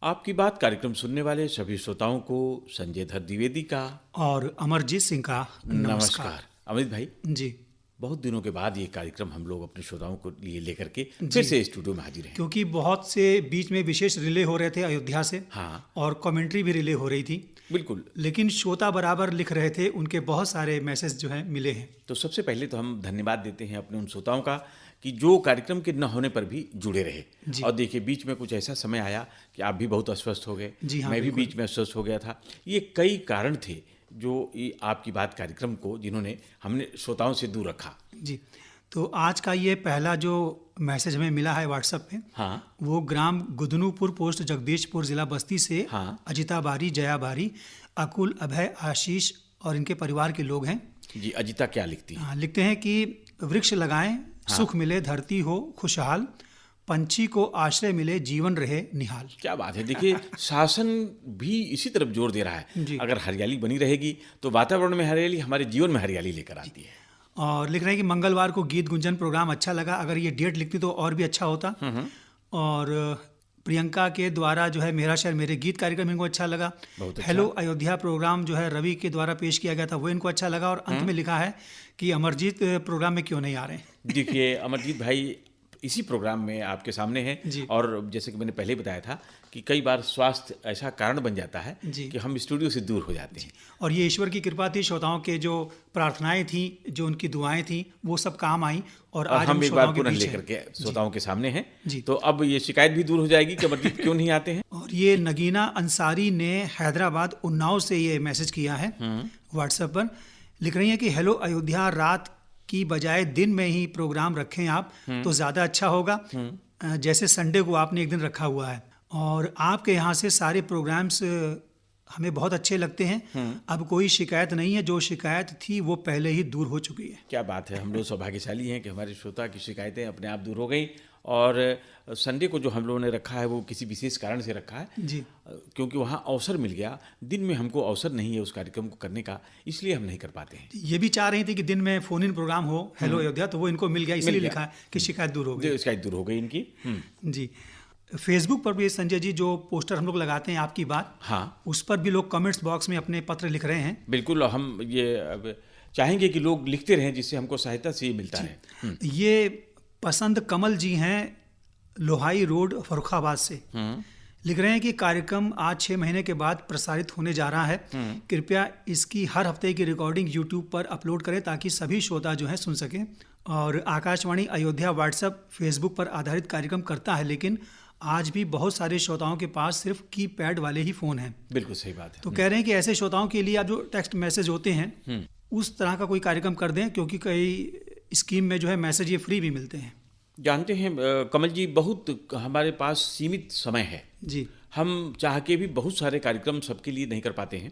आपकी बात कार्यक्रम सुनने वाले सभी श्रोताओं को संजय धर द्विवेदी का और अमरजीत सिंह का नमस्कार। नमस्कार। अमित भाई, जी। बहुत दिनों के बाद ये कार्यक्रम हम लोग अपने श्रोताओं को लिए लेकर के जी। फिर से स्टूडियो में हाजिर हैं। क्योंकि बहुत से बीच में विशेष रिले हो रहे थे अयोध्या से, हाँ, और कमेंट्री भी रिले हो रही थी, बिल्कुल। लेकिन श्रोता बराबर लिख रहे थे, उनके बहुत सारे मैसेज जो हैं मिले हैं। तो सबसे पहले तो हम धन्यवाद देते हैं अपने उन श्रोताओं का कि जो कार्यक्रम के न होने पर भी जुड़े रहे। जी। और देखिए, बीच में कुछ ऐसा समय आया कि आप भी बहुत अस्वस्थ हो गए, जी हाँ, मैं भी बिल्कुल। बीच में अस्वस्थ हो गया था। ये कई कारण थे जो ये आपकी बात कार्यक्रम को जिन्होंने हमने श्रोताओं से दूर रखा। जी। तो आज का ये पहला जो मैसेज हमें मिला है व्हाट्सएप पे, हाँ, वो ग्राम गुदनूपुर, पोस्ट जगदीशपुर, जिला बस्ती से हाँ। अजिता बारी, जया बारी, अकुल, अभय, आशीष और इनके परिवार के लोग हैं। जी। अजिता क्या लिखती है? लिखते हैं कि वृक्ष लगाएं, सुख मिले, धरती हो खुशहाल, पंछी को आश्रय मिले, जीवन रहे निहाल। क्या बात है। देखिए, शासन भी इसी तरफ जोर दे रहा है। जी। अगर हरियाली बनी रहेगी तो वातावरण में हरियाली हमारे जीवन में हरियाली लेकर आती है। और लिख रहे हैं कि मंगलवार को गीत गुंजन प्रोग्राम अच्छा लगा, अगर ये डेट लिखती तो और भी अच्छा होता। और प्रियंका के द्वारा जो है मेरा शहर मेरे गीत कार्यक्रम इनको अच्छा लगा। बहुत अच्छा। हेलो अयोध्या प्रोग्राम जो है रवि के द्वारा पेश किया गया था, वो इनको अच्छा लगा। और अंत में लिखा है कि अमरजीत प्रोग्राम में क्यों नहीं आ रहे हैं। देखिए अमरजीत भाई, इसी प्रोग्राम में आपके सामने हैं। जी। और जैसे कि मैंने पहले बताया था कि कई बार स्वास्थ्य ऐसा कारण बन जाता है जी। कि हम स्टूडियो से दूर हो जाते हैं। और ये ईश्वर की कृपा थी, श्रोताओं के जो प्रार्थनाएं थी, जो उनकी दुआएं थी, वो सब काम आई। और और आज हम एक बार श्रोताओं के पुनः बीच लेकर हैं। के श्रोताओं के सामने हैं। जी। तो अब ये शिकायत भी दूर हो जाएगी कि अमरजीत क्यों नहीं आते हैं। और ये नगीना अंसारी ने हैदराबाद उन्नाव से ये मैसेज किया है व्हाट्सएप पर। लिख रही हैं कि हेलो अयोध्या, रात की बजाय दिन में ही प्रोग्राम रखें आप तो ज़्यादा अच्छा होगा, जैसे संडे को आपने एक दिन रखा हुआ है। और आपके यहाँ से सारे प्रोग्राम्स हमें बहुत अच्छे लगते हैं। अब कोई शिकायत नहीं है, जो शिकायत थी वो पहले ही दूर हो चुकी है। क्या बात है। हम लोग सौभाग्यशाली हैं कि हमारे श्रोता की शिकायतें अपने आप दूर हो गई। और संडे को जो हम लोगों ने रखा है वो किसी विशेष कारण से रखा है, जी। क्योंकि वहाँ अवसर मिल गया। दिन में हमको अवसर नहीं है उस कार्यक्रम को करने का, इसलिए हम नहीं कर पाते हैं। ये भी चाह रही थी कि दिन में फोन इन प्रोग्राम हो हेलो अयोध्या, तो वो इनको मिल गया, इसलिए गया। लिखा है कि शिकायत दूर हो गई। जो शिकायत दूर हो गई इनकी। जी। फेसबुक पर भी संजय जी जो पोस्टर हम लोग लगाते हैं आपकी बात, हाँ, उस पर भी लोग कमेंट्स बॉक्स में अपने पत्र लिख रहे हैं। बिल्कुल। और हम ये अब चाहेंगे कि लोग लिखते रहें, जिससे हमको सहायता से ये मिलता है। ये पसंद कमल जी हैं, लोहाई रोड, फर्रुखाबाद से। लिख रहे हैं कि कार्यक्रम आज 6 महीने के बाद प्रसारित होने जा रहा है। कृपया इसकी हर हफ्ते की रिकॉर्डिंग यूट्यूब पर अपलोड करें ताकि सभी श्रोता जो है सुन सकें। और आकाशवाणी अयोध्या व्हाट्सएप फेसबुक पर आधारित कार्यक्रम करता है, लेकिन आज भी बहुत सारे श्रोताओं के पास सिर्फ कीपैड वाले ही फ़ोन हैं। बिल्कुल सही बात है। तो कह रहे हैं कि ऐसे श्रोताओं के लिए आप जो टेक्स्ट मैसेज होते हैं उस तरह का कोई कार्यक्रम कर दें, क्योंकि कई स्कीम में जो है मैसेज ये फ्री भी मिलते हैं। जानते हैं कमल जी, बहुत हमारे पास सीमित समय है। जी। हम चाह के भी बहुत सारे कार्यक्रम सबके लिए नहीं कर पाते हैं।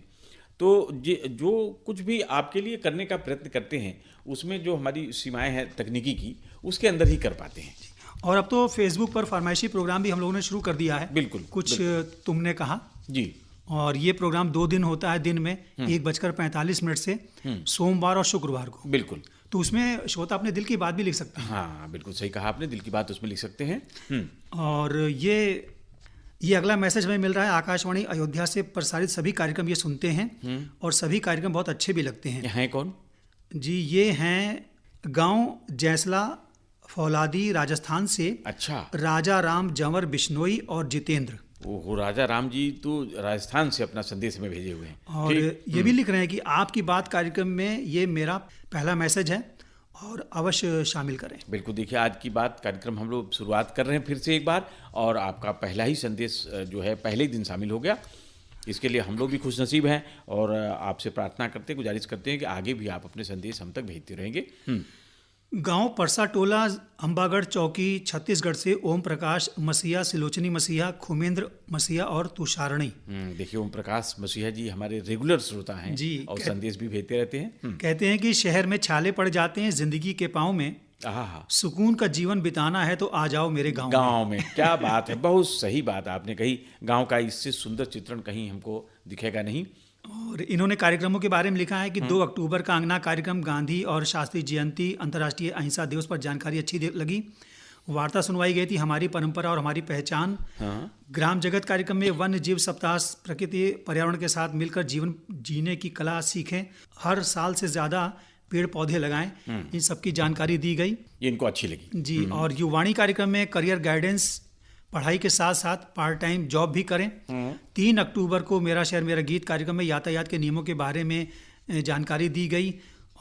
तो जो कुछ भी आपके लिए करने का प्रयत्न करते हैं, उसमें जो हमारी सीमाएं हैं तकनीकी की, उसके अंदर ही कर पाते हैं। और अब तो फेसबुक पर फरमाइशी प्रोग्राम भी हम लोगों ने शुरू कर दिया है। बिल्कुल, कुछ तुमने कहा। जी। और ये प्रोग्राम 2 दिन होता है, दिन में 1:45 से, सोमवार और शुक्रवार को। बिल्कुल। तो उसमें श्रोता अपने दिल की बात भी लिख सकते हैं। हाँ, बिल्कुल सही कहा आपने, दिल की बात उसमें लिख सकते हैं। और ये अगला मैसेज हमें मिल रहा है, आकाशवाणी अयोध्या से प्रसारित सभी कार्यक्रम ये सुनते हैं और सभी कार्यक्रम बहुत अच्छे भी लगते हैं। हैं कौन? जी, ये हैं गांव जैसला, फौलादी, राजस्थान से अच्छा। राजा राम, जंवर बिश्नोई और जितेंद्र। ओहो, राजा राम जी तो राजस्थान से अपना संदेश में भेजे हुए हैं। और ठीक। ये भी लिख रहे हैं कि आपकी बात कार्यक्रम में ये मेरा पहला मैसेज है और अवश्य शामिल करें। बिल्कुल। देखिए, आज की बात कार्यक्रम हम लोग शुरुआत कर रहे हैं फिर से एक बार, और आपका पहला ही संदेश जो है पहले ही दिन शामिल हो गया। इसके लिए हम लोग भी खुशनसीब हैं और आपसे प्रार्थना करते हैं, गुजारिश करते हैं कि आगे भी आप अपने संदेश हम तक भेजते रहेंगे। गांव परसा टोला, अंबागढ़ चौकी, छत्तीसगढ़ से ओम प्रकाश मसीहा, सिलोचनी मसीहा, खुमेंद्र मसीहा और तुषारणी। देखिए, ओम प्रकाश मसीहा जी हमारे रेगुलर श्रोता हैं जी। और संदेश भी भेजते रहते हैं। कहते हैं कि शहर में छाले पड़ जाते हैं जिंदगी के पाँव में, हाँ, सुकून का जीवन बिताना है तो आ जाओ मेरे गांव में। गाँव में। क्या बात है, बहुत सही बात आपने कही। गाँव का इससे सुंदर चित्रण कहीं हमको दिखेगा नहीं। और इन्होंने कार्यक्रमों के बारे में लिखा है कि 2 अक्टूबर का अंगना कार्यक्रम, गांधी और शास्त्री जयंती, अंतर्राष्ट्रीय अहिंसा दिवस पर जानकारी अच्छी लगी। वार्ता सुनवाई गई थी हमारी परंपरा और हमारी पहचान। हाँ। ग्राम जगत कार्यक्रम में वन्य जीव सप्ताह, प्रकृति पर्यावरण के साथ मिलकर जीवन जीने की कला सीखें, हर साल से ज़्यादा पेड़ पौधे लगाएं, इन सब की जानकारी दी गई। ये इनको अच्छी लगी जी। और युवाणी कार्यक्रम में करियर गाइडेंस, पढ़ाई के साथ साथ पार्ट टाइम जॉब भी करें। 3 अक्टूबर को मेरा शहर मेरा गीत कार्यक्रम में यातायात के नियमों के बारे में जानकारी दी गई।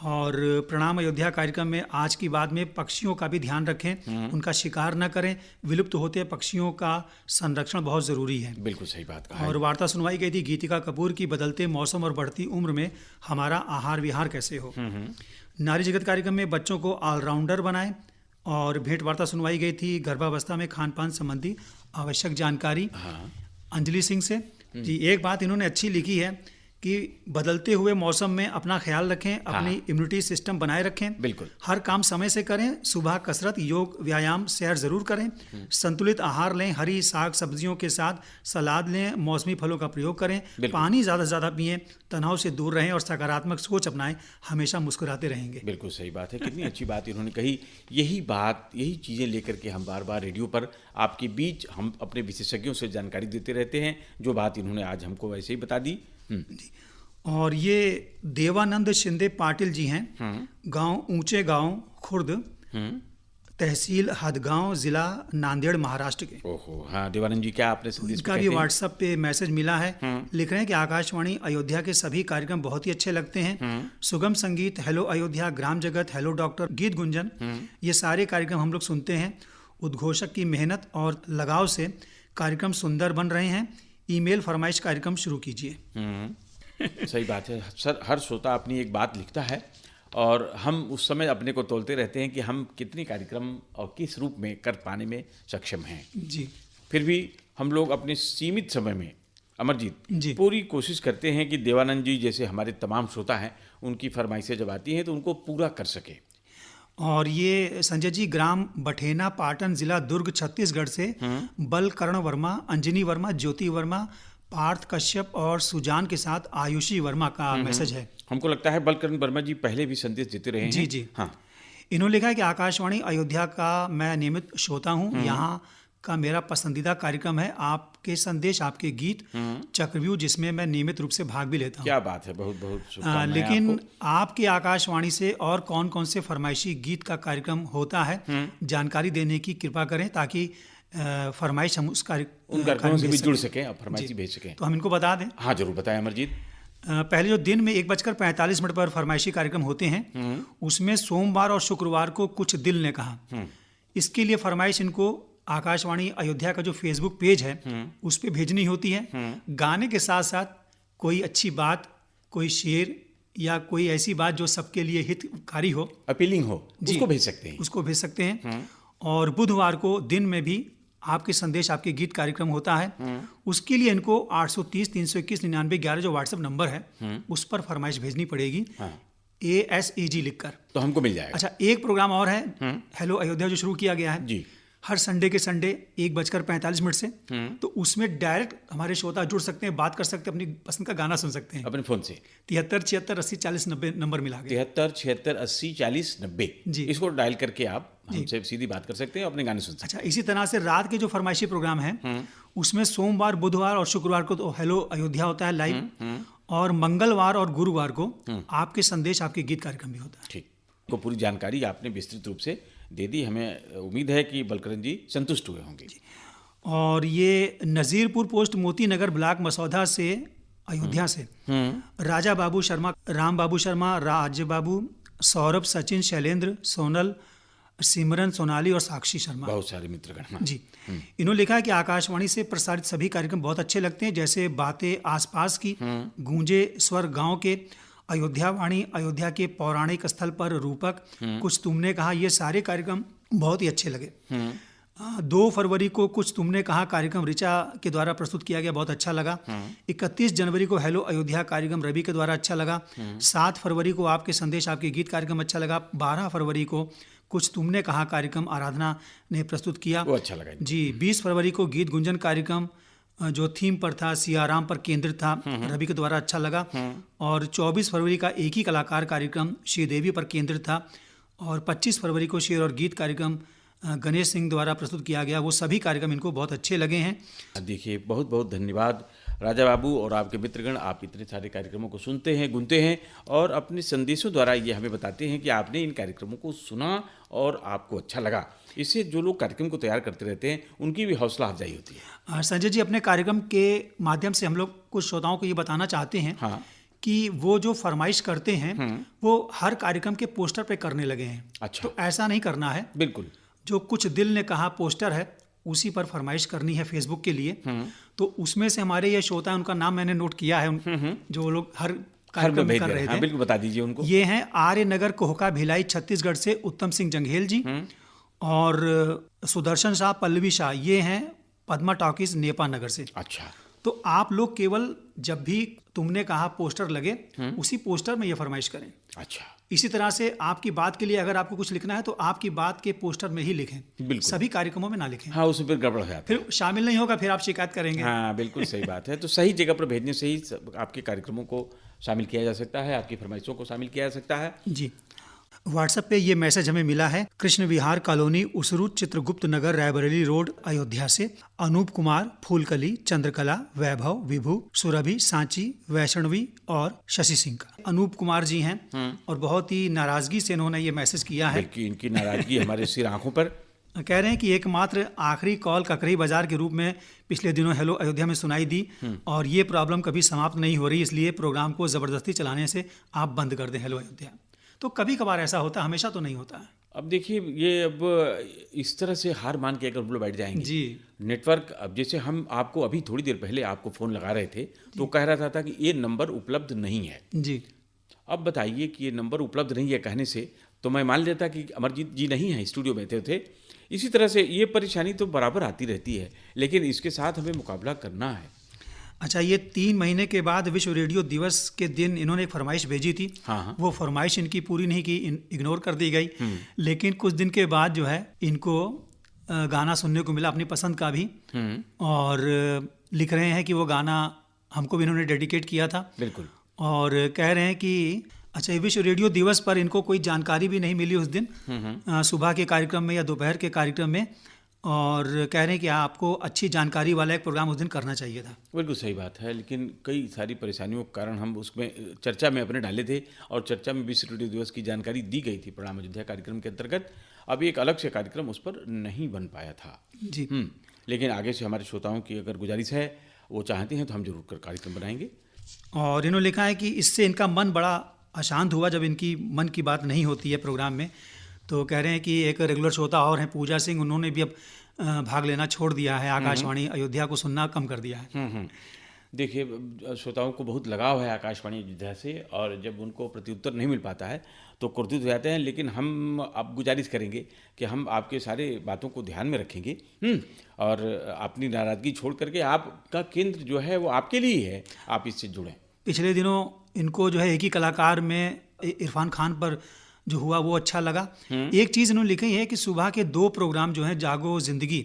और प्रणाम अयोध्या कार्यक्रम में आज की बात में पक्षियों का भी ध्यान रखें, उनका शिकार न करें, विलुप्त होते पक्षियों का संरक्षण बहुत ज़रूरी है। बिल्कुल सही बात कहा। और वार्ता सुनवाई गई थी गीतिका कपूर की बदलते मौसम और बढ़ती उम्र में हमारा आहार विहार कैसे हो। नारी जगत कार्यक्रम में बच्चों को ऑलराउंडर बनाएं। और भेंट वार्ता सुनवाई गई थी गर्भावस्था में खान पान संबंधी आवश्यक जानकारी अंजलि सिंह से। जी। एक बात इन्होंने अच्छी लिखी है कि बदलते हुए मौसम में अपना ख्याल रखें, अपनी इम्यूनिटी सिस्टम बनाए रखें, बिल्कुल हर काम समय से करें, सुबह कसरत, योग, व्यायाम, सैर जरूर करें, संतुलित आहार लें, हरी साग सब्जियों के साथ सलाद लें, मौसमी फलों का प्रयोग करें, पानी ज़्यादा से ज़्यादा पिएं, तनाव से दूर रहें और सकारात्मक सोच अपनाएं, हमेशा मुस्कुराते रहेंगे। बिल्कुल सही बात है, कितनी अच्छी बात इन्होंने कही। यही चीज़ें लेकर के हम बार बार रेडियो पर आपके बीच हम अपने विशेषज्ञों से जानकारी देते रहते हैं। जो बात इन्होंने आज हमको वैसे ही बता दी। और ये देवानंद शिंदे पाटिल जी हैं, गांव ऊंचे गांव, खुर्द, तहसील हदगांव, जिला नांदेड़, महाराष्ट्र के। ओहो, हाँ देवानंद जी, क्या आपने संदेश उनका भी व्हाट्सएप पे मैसेज मिला है। लिख रहे हैं कि आकाशवाणी अयोध्या के सभी कार्यक्रम बहुत ही अच्छे लगते हैं। सुगम संगीत, हेलो अयोध्या, ग्राम जगत, हेलो डॉक्टर, गीत गुंजन, ये सारे कार्यक्रम हम लोग सुनते हैं। उद्घोषक की मेहनत और लगाव से कार्यक्रम सुंदर बन रहे हैं। ईमेल फरमाइश कार्यक्रम शुरू कीजिए। सही बात है सर, हर श्रोता अपनी एक बात लिखता है और हम उस समय अपने को तोलते रहते हैं कि हम कितने कार्यक्रम और किस रूप में कर पाने में सक्षम हैं। जी। फिर भी हम लोग अपने सीमित समय में अमरजीत जी। पूरी कोशिश करते हैं कि देवानंद जी जैसे हमारे तमाम श्रोता हैं, उनकी फरमाइशें जब आती हैं तो उनको पूरा कर सके। और ये संजय जी ग्राम बठेना, पाटन, जिला दुर्ग, छत्तीसगढ़ से बलकर्ण वर्मा, अंजनी वर्मा, ज्योति वर्मा, पार्थ कश्यप और सुजान के साथ आयुषी वर्मा का मैसेज है। हमको लगता है बलकर्ण वर्मा जी पहले भी संदेश देते रहे हैं। जी जी। हाँ। इन्होंने लिखा है कि आकाशवाणी अयोध्या का मैं नियमित श्रोता हूँ, यहाँ का मेरा पसंदीदा कार्यक्रम है आपके संदेश, आपके गीत, चक्रव्यूह, जिसमें मैं नियमित रूप से भाग भी लेता हूँ। क्या बात है, बहुत बहुत शुभकामनाएं लेकिन आपको। आपकी आकाशवाणी से और कौन कौन से फरमाइशी गीत का कार्यक्रम होता है, जानकारी देने की कृपा करें ताकि फरमाइश हम उस उन कार्यक्रमों से भी जुड़ सकें और फरमाइशी भेज सकें। तो हम इनको बता दें। हाँ जरूर बताएं अमरजीत। पहले जो दिन में 1:45 पर फरमाइशी कार्यक्रम होते हैं, उसमें सोमवार और शुक्रवार को कुछ दिल ने कहा, इसके लिए फरमाइश इनको आकाशवाणी अयोध्या का जो फेसबुक पेज है उस पर भेजनी होती है। गाने के साथ साथ कोई अच्छी बात, कोई शेर या कोई ऐसी बात जो सबके लिए हितकारी हो, अपीलिंग हो, उसको भेज सकते हैं। उसको भेज सकते हैं। और बुधवार को दिन में भी आपके संदेश, आपके गीत कार्यक्रम होता है। उसके लिए इनको 830 321 99 11 जो व्हाट्सएप नंबर है उस पर फरमाइश भेजनी पड़ेगी। ASEG लिखकर तो हमको मिल जाएगा। अच्छा, एक प्रोग्राम और है हेलो अयोध्या जो शुरू किया गया है जी, हर संडे के संडे 1:45 से। तो उसमें डायरेक्ट हमारे श्रोता जुड़ सकते हैं, बात कर सकते हैं, अपनी पसंद का गाना सुन सकते हैं अपने फोन से। 73 76 80 40 90 नंबर मिला के 73 76 80 40 90 जी। इसको डायल करके आप हमसे सीधी बात कर सकते हैं, अपने गाने सुन सकते हैं। अच्छा, इसी तरह से रात के जो फरमाइशी प्रोग्राम है उसमें सोमवार, बुधवार और शुक्रवार को तो हेलो अयोध्या होता है लाइव, और मंगलवार और गुरुवार को आपके संदेश, आपके गीत कार्यक्रम भी होता है। ठीक, तो पूरी जानकारी आपने विस्तृत रूप से दे दी। हमें उम्मीद है कि बलकरण जी संतुष्ट हुए होंगे। और ये नज़ीरपुर पोस्ट, मोती नगर ब्लॉक, मसौदा से, अयोध्या से राजा बाबू शर्मा, राम बाबू शर्मा, राज बाबू, सौरभ, सचिन, शैलेंद्र, सोनल, सिमरन, सोनाली और साक्षी शर्मा, बहुत सारे मित्रगण जी। इन्होंने लिखा है कि आकाशवाणी से प्रसारित सभी कार्यक्रम बहुत अच्छे लगते हैं, जैसे बातें आसपास की, गूंजे स्वर गांव के, अयोध्या वाणी, अयोध्या के पौराणिक स्थल पर रूपक, कुछ तुमने कहा, ये सारे कार्यक्रम बहुत ही अच्छे लगे। 2 फरवरी को कुछ तुमने कहा कार्यक्रम ऋचा के द्वारा प्रस्तुत किया गया, बहुत अच्छा लगा। 31 जनवरी को हेलो अयोध्या कार्यक्रम रवि के द्वारा अच्छा लगा। 7 फरवरी को आपके संदेश, आपके गीत कार्यक्रम अच्छा लगा। 12 फरवरी को कुछ तुमने कहा कार्यक्रम आराधना ने प्रस्तुत किया, वो अच्छा लगा जी। 20 फरवरी को गीत गुंजन कार्यक्रम जो थीम पर था, सियाराम पर केंद्रित था, रवि के द्वारा अच्छा लगा। और 24 फरवरी का एक ही कलाकार कार्यक्रम श्रीदेवी पर केंद्रित था। और 25 फरवरी को शेर और गीत कार्यक्रम गणेश सिंह द्वारा प्रस्तुत किया गया, वो सभी कार्यक्रम इनको बहुत अच्छे लगे हैं। देखिए, बहुत बहुत धन्यवाद राजा बाबू और आपके मित्रगण। आप इतने सारे कार्यक्रमों को सुनते हैं, गुनते हैं और अपने संदेशों द्वारा ये हमें बताते हैं कि आपने इन कार्यक्रमों को सुना और आपको अच्छा लगा। इससे जो लोग कार्यक्रम को तैयार करते रहते हैं उनकी भी हौसला अफजाई होती है। संजय जी, अपने कार्यक्रम के माध्यम से हम लोग कुछ श्रोताओं को ये बताना चाहते हैं हाँ, कि वो जो फरमाइश करते हैं वो हर कार्यक्रम के पोस्टर पे करने लगे हैं। अच्छा। तो ऐसा नहीं करना है। बिल्कुल। जो कुछ दिल ने कहा पोस्टर है उसी पर फरमाइश करनी है फेसबुक के लिए। तो उसमें से हमारे ये श्रोता है, उनका नाम मैंने नोट किया है, जो लोग हर कार्यक्रम में कर रहे थे। हाँ, बिल्कुल बता दीजिए उनको। ये हैं आर्य नगर कोहका भिलाई छत्तीसगढ़ से उत्तम सिंह जंघेल जी, और सुदर्शन शाह पल्लवी शाह, ये हैं पद्मा टॉकीज नेपा नगर से। अच्छा। तो आप लोग केवल जब भी तुमने कहा पोस्टर लगे उसी पोस्टर में ये फरमाइश करें। अच्छा। इसी तरह से आपकी बात के लिए अगर आपको कुछ लिखना है तो आपकी बात के पोस्टर में ही लिखें, बिल्कुल। सभी कार्यक्रमों में ना लिखें। हाँ, उसमें फिर गड़बड़ हो जाता है, फिर शामिल नहीं होगा, फिर आप शिकायत करेंगे। हाँ, बिल्कुल सही बात है। तो सही जगह पर भेजने से ही आपके कार्यक्रमों को शामिल किया जा सकता है, आपकी फरमाइशों को शामिल किया जा सकता है। जी। व्हाट्सएप पे ये मैसेज हमें मिला है कृष्ण विहार कॉलोनी, उसरू, चित्रगुप्त नगर, रायबरेली रोड, अयोध्या से अनूप कुमार, फूलकली, चंद्रकला, वैभव, विभू, सुरभि, सांची, वैष्णवी और शशि सिंह का। अनूप कुमार जी हैं और बहुत ही नाराजगी से इन्होंने ये मैसेज किया है। बल्कि इनकी नाराजगी हमारे सिर आंखों पर। कह रहे हैं कि एकमात्र आखिरी कॉल ककरई बाजार के रूप में पिछले दिनों हेलो अयोध्या में सुनाई दी और ये प्रॉब्लम कभी समाप्त नहीं हो रही, इसलिए प्रोग्राम को ज़बरदस्ती चलाने से आप बंद कर दें हेलो अयोध्या। तो कभी कभार ऐसा होता है, हमेशा तो नहीं होता है। अब देखिए, ये अब इस तरह से हार मान के अगर हम लोग बैठ जाएंगे जी। नेटवर्क, अब जैसे हम आपको अभी थोड़ी देर पहले आपको फ़ोन लगा रहे थे तो कह रहा था कि ये नंबर उपलब्ध नहीं है। जी। अब बताइए कि ये नंबर उपलब्ध नहीं है कहने से तो मैं मान लेता कि अमरजीत जी नहीं हैं, स्टूडियो में थे। इसी तरह से ये परेशानी तो बराबर आती रहती है, लेकिन इसके साथ हमें मुकाबला करना है। अच्छा, ये 3 महीने के बाद विश्व रेडियो दिवस के दिन इन्होंने एक फरमाइश भेजी थी। हाँ। वो फरमाइश इनकी पूरी नहीं की, इग्नोर कर दी गई। लेकिन कुछ दिन के बाद जो है इनको गाना सुनने को मिला अपनी पसंद का भी, और लिख रहे हैं कि वो गाना हमको भी इन्होंने डेडिकेट किया था। बिल्कुल। और कह रहे हैं कि अच्छा, विश्व रेडियो दिवस पर इनको कोई जानकारी भी नहीं मिली उस दिन, सुबह के कार्यक्रम में या दोपहर के कार्यक्रम में, और कह रहे हैं कि आपको अच्छी जानकारी वाला एक प्रोग्राम उस दिन करना चाहिए था। बिल्कुल सही बात है, लेकिन कई सारी परेशानियों के कारण हम उसमें चर्चा में अपने डाले थे और चर्चा में विश्व रेडियो दिवस की जानकारी दी गई थी प्रणाम अयोध्या कार्यक्रम के अंतर्गत। अब एक अलग से कार्यक्रम उस पर नहीं बन पाया था। जी। लेकिन आगे से हमारे श्रोताओं की अगर गुजारिश है, वो चाहते हैं तो हम जरूर कर कार्यक्रम बनाएंगे। और इन्होंने लिखा है कि इससे इनका मन बड़ा अशांत हुआ जब इनकी मन की बात नहीं होती है प्रोग्राम में। तो कह रहे हैं कि एक रेगुलर श्रोता और हैं पूजा सिंह, उन्होंने भी अब भाग लेना छोड़ दिया है, आकाशवाणी अयोध्या को सुनना कम कर दिया है। देखिए, श्रोताओं को बहुत लगाव है आकाशवाणी अयोध्या से, और जब उनको प्रत्युत्तर नहीं मिल पाता है तो क्रोधित हो जाते हैं। लेकिन हम अब गुजारिश करेंगे कि हम आपके सारे बातों को ध्यान में रखेंगे और अपनी नाराज़गी छोड़ करके आपका केंद्र जो है वो आपके लिए ही है, आप इससे जुड़ें। पिछले दिनों इनको जो है एक ही कलाकार में इरफान खान पर जो हुआ वो अच्छा लगा। एक चीज़ इन्होंने लिखी है कि सुबह के 2 प्रोग्राम जो हैं, जागो जिंदगी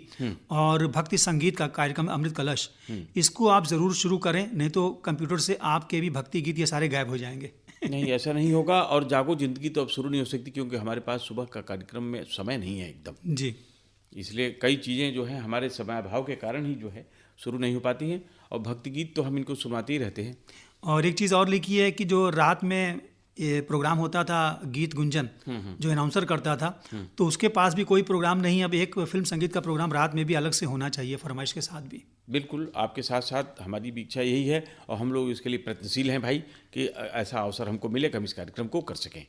और भक्ति संगीत का कार्यक्रम अमृत कलश, इसको आप ज़रूर शुरू करें, नहीं तो कंप्यूटर से आपके भी भक्ति गीत ये सारे गायब हो जाएंगे। नहीं, ऐसा नहीं होगा। और जागो जिंदगी तो अब शुरू नहीं हो सकती क्योंकि हमारे पास सुबह का कार्यक्रम में समय नहीं है एकदम। जी। इसलिए कई चीज़ें जो हैं हमारे समय अभाव के कारण ही जो है शुरू नहीं हो पाती हैं, और भक्ति गीत तो हम इनको सुनाते ही रहते हैं। और एक चीज़ और लिखी है कि जो रात में ये प्रोग्राम होता था गीत गुंजन, जो अनाउंसर करता था, तो उसके पास भी कोई प्रोग्राम नहीं। अब एक फिल्म संगीत का प्रोग्राम रात में भी अलग से होना चाहिए, फरमाइश के साथ भी। बिल्कुल, आपके साथ साथ हमारी भी इच्छा यही है और हम लोग इसके लिए प्रयत्नशील हैं भाई कि ऐसा अवसर हमको मिले कि हम इस कार्यक्रम को कर सकें।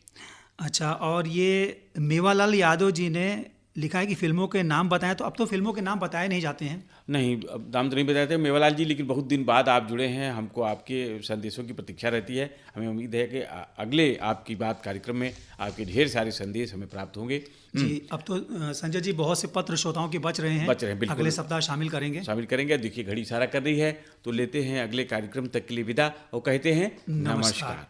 अच्छा, और ये मेवालाल यादव जी ने लिखा है कि फिल्मों के नाम बताएं, तो अब तो फिल्मों के नाम बताए नहीं जाते हैं। नहीं, अब नाम तो नहीं बताए थे मेवालाल जी, लेकिन बहुत दिन बाद आप जुड़े हैं, हमको आपके संदेशों की प्रतीक्षा रहती है। हमें उम्मीद है कि अगले आपकी बात कार्यक्रम में आपके ढेर सारे संदेश हमें प्राप्त होंगे। जी। अब तो संजय जी बहुत से पत्र श्रोताओं के बच रहे हैं, बिल्कुल। अगले सप्ताह शामिल करेंगे। देखिए, घड़ी इशारा कर रही है, तो लेते हैं अगले कार्यक्रम तक के लिए विदा और कहते हैं नमस्कार।